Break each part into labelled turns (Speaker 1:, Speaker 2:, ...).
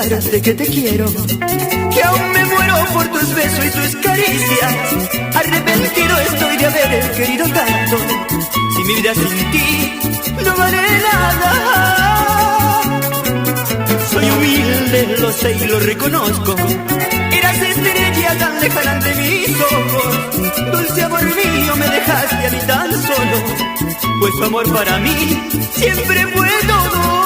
Speaker 1: confesarte que te quiero, que aún me muero por tus besos y tus caricias. Arrepentido estoy de haber querido tanto. Si mi vida sin ti no vale nada. Soy humilde, lo sé y lo reconozco. Eras estrella tan lejana ante mis ojos. Dulce amor mío, me dejaste a mí tan solo, pues tu amor para mí siempre fue todo.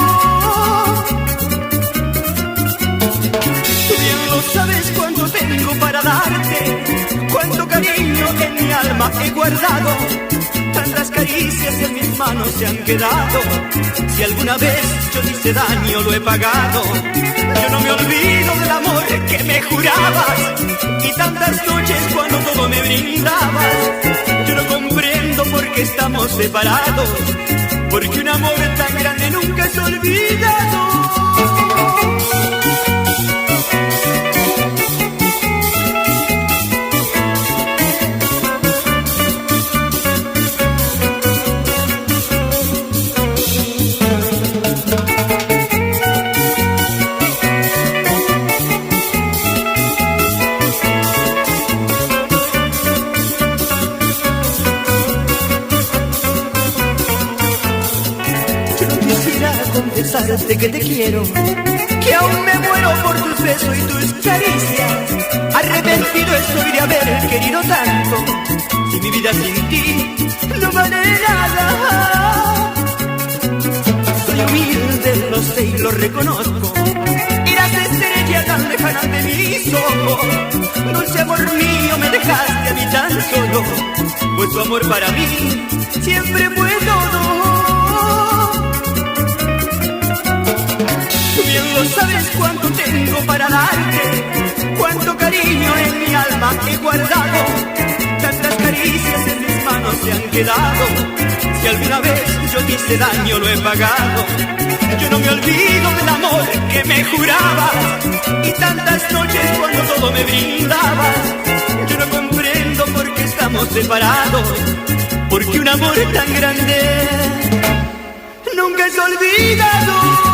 Speaker 1: Tú bien lo sabes cuánto tengo para darte, cuánto cariño en mi alma he guardado. Tantas caricias en mis manos se han quedado. Si alguna vez yo te hice daño lo he pagado. Yo no me olvido del amor que me jurabas y tantas noches cuando todo me brindabas. Yo no comprendo por qué estamos separados, porque un amor tan grande nunca es olvidado. Confesarte que te quiero, que aún me muero por tus besos y tus caricias. Arrepentido estoy de haber querido tanto. Si mi vida sin ti no vale nada. Soy humilde, lo sé y lo reconozco. Eras estrella tan lejana de mis ojos. Dulce amor mío, me dejaste a mí tan solo, pues tu amor para mí siempre fue todo. Tú bien lo sabes cuánto tengo para darte, cuánto cariño en mi alma he guardado. Tantas caricias en mis manos se han quedado. Si alguna vez yo te hice daño lo he pagado. Yo no me olvido del amor que me jurabas y tantas noches cuando todo me brindabas. Yo no comprendo por qué estamos separados, porque un amor tan grande nunca es olvidado.